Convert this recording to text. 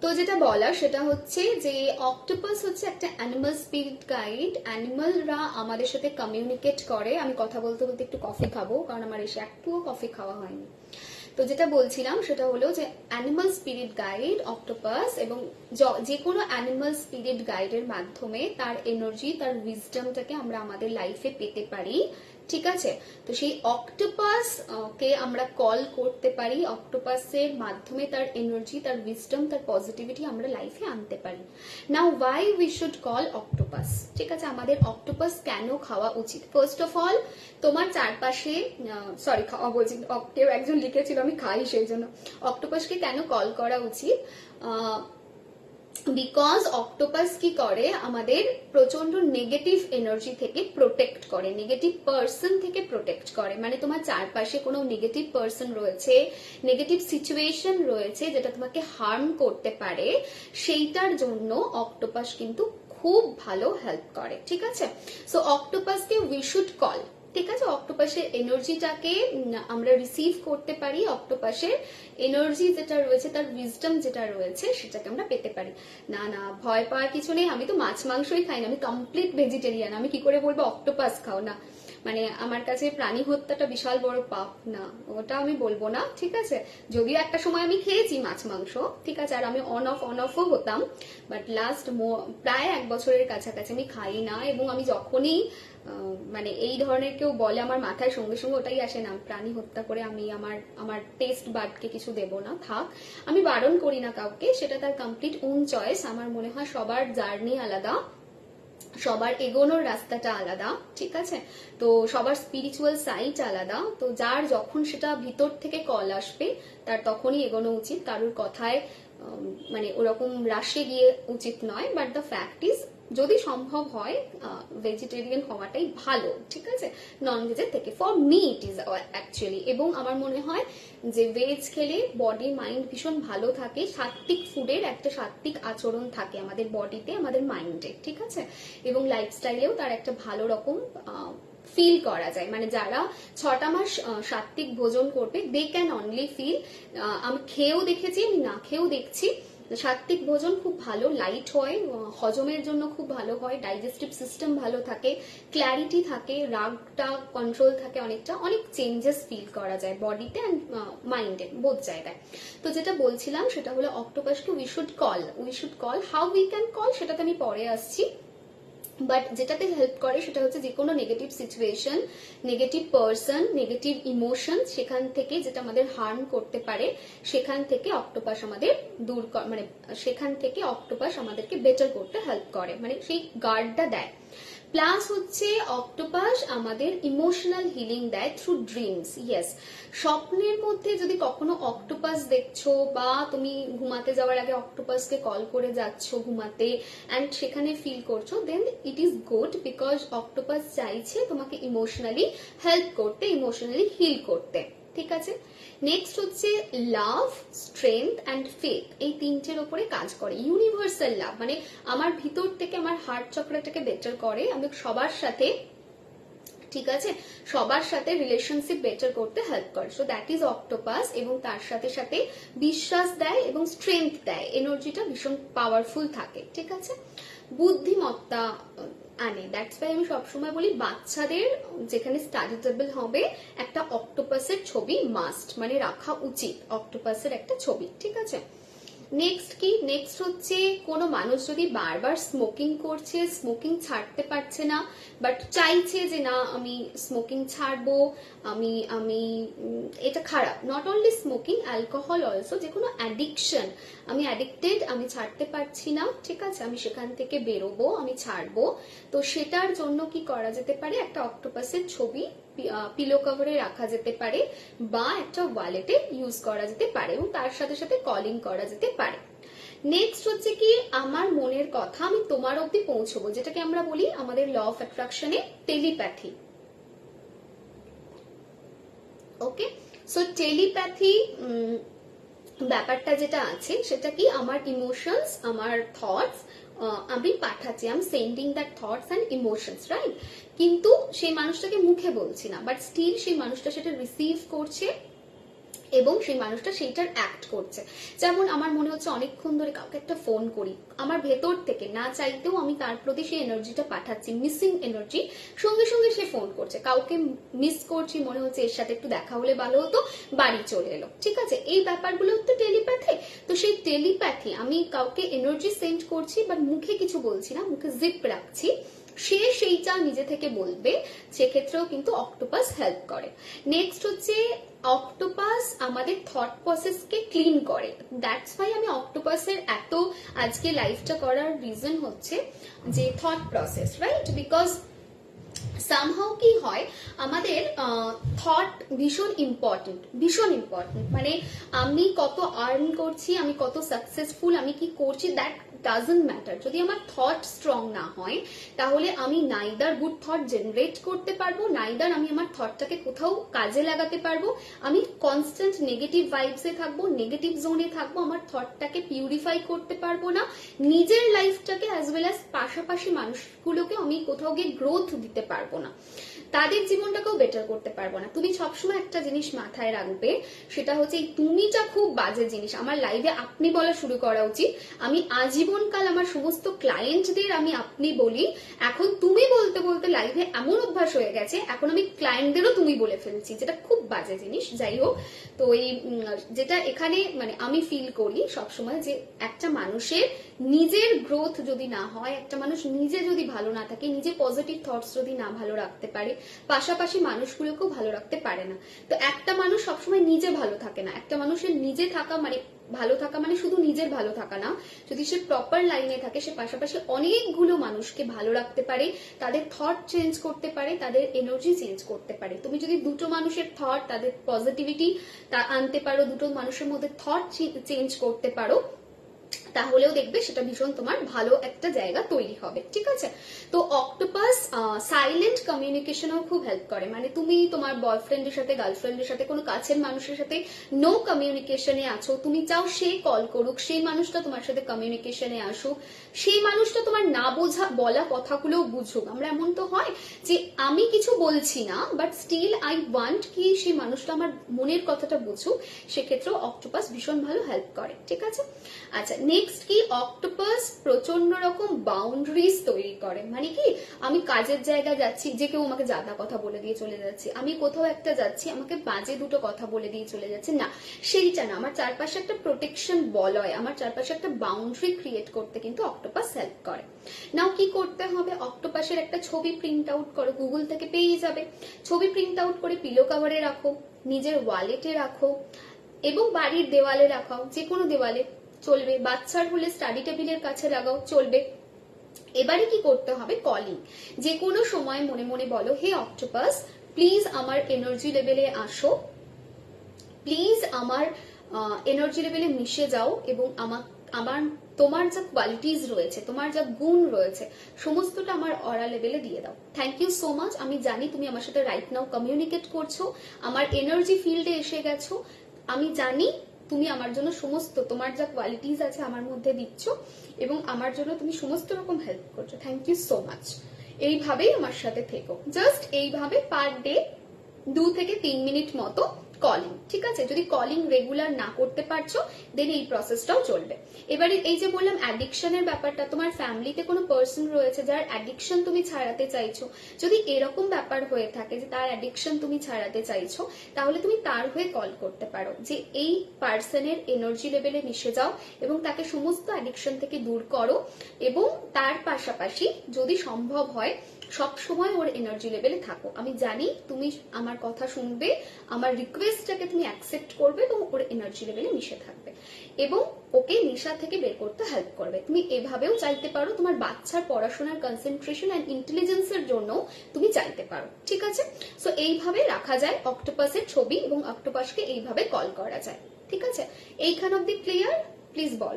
তো যেটা বলা সেটা হচ্ছে যে অক্টোপাস হচ্ছে একটা অ্যানিমাল স্পিরিট গাইড। অ্যানিমালরা আমাদের সাথে কমিউনিকেট করে। আমি কথা বলতে বলতে একটু কফি খাবো, কারণ আমার এসে একটুও কফি খাওয়া হয়নি। তো যেটা বলছিলাম সেটা হলো যে অ্যানিমাল স্পিরিট গাইড অক্টোপাস, এবং যে কোনো অ্যানিমাল স্পিরিট গাইডের মাধ্যমে তার এনার্জি, তার উইজডমটাকে আমরা আমাদের লাইফে পেতে পারি। ঠিক আছে, তো সেই অক্টোপাস কে আমরা কল করতে পারি, অক্টোপাসের মাধ্যমে তার এনার্জি, তার উইজডম, তার পজিটিভিটি আমরা লাইফে আনতে পারি। Now why we should call octopus. ঠিক আছে, আমাদের অক্টোপাস কেন খাওয়া উচিত? ফার্স্ট অফ অল, তোমার চারপাশে, সরি খাওয়া বলছি, কেউ একজন লিখেছিল আমি খাই, সেই জন্য অক্টোপাসকে কেন কল করা উচিত? বিকজ অক্টোপাস কি করে, আমাদের প্রচন্ড নেগেটিভ এনার্জি থেকে প্রোটেক্ট করে, নেগেটিভ পার্সন থেকে প্রোটেক্ট করে। মানে তোমার চারপাশে কোনো নেগেটিভ পার্সন রয়েছে, নেগেটিভ সিচুয়েশন রয়েছে যেটা তোমাকে হার্ম করতে পারে, সেইটার জন্য অক্টোপাস কিন্তু খুব ভালো হেল্প করে। ঠিক আছে, সো অক্টোপাসকে উই শুড কল। ঠিক আছে, অক্টোপাসের এনার্জিটাকে আমরা রিসিভ করতে পারি, অক্টোপাসের এনার্জি যেটা রয়েছে, তার উইজডম যেটা রয়েছে, সেটাকে আমরা পেতে পারি। না না, ভয় পাওয়ার কিছু নেই। আমি তো মাছ মাংসই খাই না, আমি কমপ্লিট ভেজিটেরিয়ান। আমি কি করে বলবো অক্টোপাস খাও না? মানে আমার কাছে প্রাণী হত্যাটা বিশাল বড় পাপ না, ওটা আমি বলবো না। ঠিক আছে, যদিও একটা সময় আমি খেয়েছি মাছ মাংস, ঠিক আছে, আর আমি অন অফও হতাম, বাট লাস্ট প্রায় 1 বছরের কাছাকাছি আমি খাই না। এবং আমি যখনই মানে এই ধরনের কেউ বলে, আমার মাথায় সঙ্গে সঙ্গে ওটাই আসে, না প্রাণী হত্যা করে আমি আমার টেস্ট বাডকে কিছু দেব না, থাক। আমি বারণ করি না কাউকে, সেটা তার কমপ্লিট ওন চয়েস। আমার মনে হয় সবার জার্নি আলাদা, সবার এগোনোর রাস্তাটা আলাদা। ঠিক আছে, তো সবার স্পিরিচুয়াল সাইট আলাদা। তো যার যখন সেটা ভিতর থেকে কল আসবে, তার তখনই এগোনো উচিত। কারোর কথায় মানে ওরকম রাশে গিয়ে উচিত নয়। বাট দ্য ফ্যাক্ট ইজ, যদি সম্ভব হয় ভেজিটেরিয়ান হওয়াটাই ভালো। ঠিক আছে, নন ভেজের থেকে, for me it is actually. এবং আমার মনে হয় যে ভেজ খেলে বডি মাইন্ড ভীষণ ভালো থাকে। সাত্বিক ফুডের একটা সাত্বিক আচরণ থাকে আমাদের বডিতে, আমাদের মাইন্ডে। ঠিক আছে, এবং লাইফস্টাইলেও তার একটা ভালো রকম ফিল করা যায়। মানে যারা 6টা মাস সাত্বিক ভোজন করবে, দে ক্যান অনলি ফিল, আমি খেয়েও দেখেছি, আমি না খেয়েও দেখছি, সাত্বিক ভোজন খুব ভালো, লাইট হয়, হজমের জন্য খুব ভালো হয়, ডাইজেস্টিভ সিস্টেম ভালো থাকে, ক্ল্যারিটি থাকে, রাগটা কন্ট্রোল থাকে, অনেক চেঞ্জেস ফিল করা যায় বডিতে অ্যান্ড মাইন্ডে, বোধ জায়গায়। তো যেটা বলছিলাম সেটা হলো অক্টোপাসকে we should call. How we can call সেটাতে আমি পরে আসছি। বাট যেটাতে হেল্প করে সেটা হচ্ছে যে কোনো negative situation, negative person, negative emotion, সেখান থেকে যেটা আমাদের হার্ম করতে পারে, সেখান থেকে অক্টোপাস আমাদের দূর, মানে সেখান থেকে অক্টোপাস আমাদেরকে বেটার করতে হেল্প করে, মানে সেই গার্ডটা দেয়। প্লাস হচ্ছে অক্টোপাস আমাদের ইমোশনাল হিলিং দেয় থ্রু ড্রিমস। ইয়েস, স্বপ্নের মধ্যে যদি কখনো অক্টোপাস দেখছো, বা তুমি ঘুমাতে যাওয়ার আগে অক্টোপাসকে কল করে যাচ্ছ ঘুমাতে, অ্যান্ড সেখানে ফিল করছো, then it is good, because octopus চাইছে তোমাকে ইমোশনালি হেল্প করতে, ইমোশনালি হিল করতে। ঠিক আছে, নেক্সট হচ্ছে লাভ, স্ট্রেংথ অ্যান্ড ফেথ। এই 3টের উপরে কাজ করে। ইউনিভার্সাল লাভ, মানে আমার ভিতর থেকে আমার হার্ট চক্রটাকে বেটার করে, আমি সবার সাথে, ঠিক আছে, সবার সাথে রিলেশনশিপ বেটার করতে হেল্প করে। So that is octopus. এবং তার সাথে সাথে বিশ্বাস দেয় এবং স্ট্রেংথ দেয়, এনার্জিটা ভীষণ পাওয়ারফুল থাকে। ঠিক আছে, বুদ্ধিমত্তা আনে। দ্যাটস ওয়াই আমি সবসময় বলি বাচ্চাদের যেখানে স্টাডি টেবিল হবে, একটা অক্টোপাসের ছবি মাস্ট, মানে রাখা উচিত অক্টোপাসের একটা ছবি। ঠিক আছে, নেক্সট কি, নেক্সট হচ্ছে কোনো মানুষ যদি বারবার স্মোকিং করছে, স্মোকিং ছাড়তে পারছে না, বাট চাইছে যে না আমি স্মোকিং ছাড়বো, আমি আমি এটা খারাপ, not only smoking, alcohol also, যে কোনো অ্যাডিকশন, আমি অ্যাডিক্টেড, আমি ছাড়তে পারছি না, ঠিক আছে, আমি সেখান থেকে বেরোবো, আমি ছাড়বো। তো সেটার জন্য কি করা যেতে পারে, একটা অক্টোপাসের ছবি পিলো কভারে রাখা যেতে পারে, বা একটা ওয়ালেটে ইউজ করা যেতে পারে, এবং তার সাথে সাথে কলিং করা যেতে পারে। নেক্সট হচ্ছে কি, আমার মনের কথা আমি তোমার অব্দি পৌঁছবো, যেটাকে আমরা বলি আমাদের ল অফ অ্যাট্রাকশনে টেলিপ্যাথি। ওকে, সো টেলিপ্যাথি ব্যাপারটা যেটা আছে সেটা কি, আমার ইমোশনস, আমার থটস আমি পাঠাচ্ছি, I am sending that thoughts and emotions, right? কিন্তু সেই মানুষটাকে মুখে বলছি না, বাট স্টিল সেই মানুষটা সেটা রিসিভ করছে, এবং সেই মানুষটা সেইটার অ্যাক্ট করছে। যেমন আমার মনে হচ্ছে অনেকক্ষণ ধরে কাউকে একটা ফোন করি, আমার ভেতর থেকে না চাইতেও আমি তার প্রতি সেই এনার্জিটা পাঠাচ্ছি, মিসিং এনার্জি, সঙ্গে সঙ্গে সে ফোন করছে। কাউকে মিস করছি, মনে হচ্ছে এর সাথে একটু দেখা হলে ভালো হতো, বাড়ি চলে এলো। ঠিক আছে, এই ব্যাপারগুলো তো টেলিপ্যাথি। তো সেই টেলিপ্যাথি, আমি কাউকে এনার্জি সেন্ড করছি বাট মুখে কিছু বলছি না, মুখে জিপ রাখছি, সে সেইটা নিজে থেকে বলবে, সেক্ষেত্রেও কিন্তু অক্টোপাস হেল্প করে। নেক্সট হচ্ছে অক্টোপাস আমাদের থট প্রসেসকে ক্লিন করে। দ্যাটস ওয়াই আমি অক্টোপাসের এত আজকে লাইফটা করার রিজন হচ্ছে যে thought process, right? Because somehow কি হয়, আমাদের থট ভীষণ ইম্পর্টেন্ট, ভীষণ ইম্পর্টেন্ট। মানে আমি কত আর্ন করছি, আমি কত সাকসেসফুল, আমি কি করছি, দ্যাট ডাজন্ট ম্যাটার। যদি আমার থট স্ট্রং না হয়, তাহলে আমি নাইদার গুড থট জেনারেট করতে পারবো, নাইদার আমি আমার থটটাকে কোথাও কাজে লাগাতে পারবো। আমি কনস্ট্যান্ট নেগেটিভ ভাইবসে থাকবো, নেগেটিভ জোনে থাকবো, আমার থটটাকে পিউরিফাই করতে পারবো না, নিজের লাইফটাকে অ্যাজ ওয়েল অ্যাজ পাশাপাশি মানুষগুলোকে আমি কোথাও গিয়ে গ্রোথ দিতে পারবো না, তাদের জীবনটাকেও বেটার করতে পারবো না। তুমি সবসময় একটা জিনিস মাথায় রাখবে, সেটা হচ্ছে এই তুমিটা খুব বাজে জিনিস। আমার লাইভে আপনি বলা শুরু করা উচিত। আমি আজীবনকাল আমার সমস্ত ক্লায়েন্টদের আমি আপনি বলি, এখন তুমি বলতে বলতে লাইভে এমন অভ্যাস হয়ে গেছে, এখন আমি ক্লায়েন্টদেরও তুমি বলে ফেলছি, যেটা খুব বাজে জিনিস। যাই হোক, তো এই যেটা এখানে মানে আমি ফিল করি সবসময়, যে একটা মানুষের নিজের গ্রোথ যদি না হয়, একটা মানুষ নিজে যদি ভালো না থাকে, নিজে পজিটিভ থটস যদি না ভালো রাখতে পারে, পাশাপাশি মানুষগুলোকেও ভালো রাখতে পারে না। তো একটা মানুষ সবসময় নিজে ভালো থাকে না, একটা মানুষের নিজে থাকা মানে ভালো থাকা মানে শুধু নিজের ভালো থাকা না, যদি সে প্রপার লাইনে থাকে, সে পাশাপাশি অনেকগুলো মানুষকে ভালো রাখতে পারে, তাদের থট চেঞ্জ করতে পারে, তাদের এনার্জি চেঞ্জ করতে পারে। তুমি যদি দুটো মানুষের থট, তাদের পজিটিভিটি আনতে পারো, দুটো মানুষের মধ্যে থট চেঞ্জ করতে পারো, তাহলেও দেখবে সেটা ভীষণ তোমার ভালো একটা জায়গা তৈরি হবে। ঠিক আছে, তো অক্টোপাস সাইলেন্ট কমিউনিকেশনেও খুব হেল্প করে। মানে তুমি তোমার বয়ফ্রেন্ডের সাথে, গার্লফ্রেন্ডের সাথে, কোনো কাছের মানুষের সাথে নো কমিউনিকেশনে আছো, তুমি চাও সে কল করুক, সেই মানুষটা তোমার সাথে কমিউনিকেশনে আসুক, সেই মানুষটা তোমার না বোঝা বলা কথাগুলোও বুঝুক। আমরা এমন তো হয় যে আমি কিছু বলছি না, বাট স্টিল আই ওয়ান্ট কি সেই মানুষটা আমার মনের কথাটা বুঝুক, সেক্ষেত্রেও অক্টোপাস ভীষণ ভালো হেল্প করে। ঠিক আছে, আচ্ছা নেক্সট কি, অক্টোপাস প্রচন্ড রকম বাউন্ডারিজ তৈরি করে। মানে কি, আমি কাজের জায়গায় যাচ্ছি, যে কেউ আমাকে জাদা কথা বলে দিয়ে চলে যাচ্ছে, আমি কোথাও একটা যাচ্ছি, আমাকে বাজে দুটো কথা বলে দিয়ে চলে যাচ্ছে, না সেইটা না, আমার চারপাশে একটা প্রোটেকশন বলয়, আমার চারপাশে একটা বাউন্ডারি ক্রিয়েট করতে কিন্তু অক্টোপাস হেল্প করে। নাও কি করতে হবে, অক্টোপাসের একটা ছবি প্রিন্ট আউট করো, গুগল থেকে পেয়ে যাবে। ছবি প্রিন্ট আউট করে পিলো কভারে রাখো, নিজের ওয়ালেটে রাখো, এবং বাড়ির দেওয়ালে রাখাও, যে কোনো দেওয়ালে চলবে, বাচ্চার হলে স্টাডি টেবিলের কাছে লাগাও, চলবে। এবারে কি করতে হবে, কলিং, যে কোনো সময় মনে মনে বলো, হে অক্টোপাস প্লিজ আমার এনার্জি লেভেলে আসো, প্লিজ আমার এনার্জি লেভেলে মিশে যাও, এবং আমার তোমার যা কোয়ালিটিস রয়েছে, তোমার যা গুণ রয়েছে, সমস্তটা আমার অরা লেভেলে দিয়ে দাও। থ্যাংক ইউ সো মাচ, আমি জানি তুমি আমার সাথে রাইট নাও কমিউনিকেট করছো, আমার এনার্জি ফিল্ডে এসে গেছো, আমি জানি তুমি আমার জন্য সমস্ত তোমার যা কোয়ালিটিস আছে আমার মধ্যে দিচ্ছ, এবং আমার জন্য তুমি সমস্ত রকম হেল্প করছো। Thank you so much. এইভাবেই আমার সাথে থেকো, জাস্ট এইভাবে পার ডে 2 থেকে 3 মিনিট মতো কলিং। ঠিক আছে, যদি কলিং রেগুলার না করতে পারছো, দেন এই প্রসেসটাও চলবে। এবারে এই যে বললাম অ্যাডিকশনের ব্যাপারটা, তোমার ফ্যামিলিতে কোনো পার্সন রয়েছে যার অ্যাডিকশন তুমি ছাড়াতে চাইছো, যদি এরকম ব্যাপার হয়ে থাকে যে তার অ্যাডিকশন তুমি ছাড়াতে চাইছো, তাহলে তুমি তার হয়ে কল করতে পারো, যে এই পার্সনের এনার্জি লেভেলে মিশে যাও এবং তাকে সমস্ত অ্যাডিকশন থেকে দূর করো, এবং তার পাশাপাশি যদি সম্ভব হয় সব সময় ওর এনার্জি লেভেলে থাকো। আমি জানি তুমি আমার কথা শুনবে, আমার রিকোয়েস্টটাকে তুমি অ্যাকসেপ্ট করবে এবং ওর এনার্জি লেভেলে মিশে থাকবে, এবং ওকে নেশা থেকে বের করতে হেল্প করবে। তুমি এভাবেও চাইতে পারো, তোমার বাচ্চার পড়াশোনার কনসেন্ট্রেশন এন্ড ইন্টেলিজেন্সের জন্য তুমি চাইতে পারো। ঠিক আছে, সো এইভাবে রাখা যায় অক্টোপাসের ছবি, এবং অক্টোপাসকে এইভাবে কল করা যায়। ঠিক আছে, এইখান অব্দি ক্লিয়ার? প্লিজ বলো।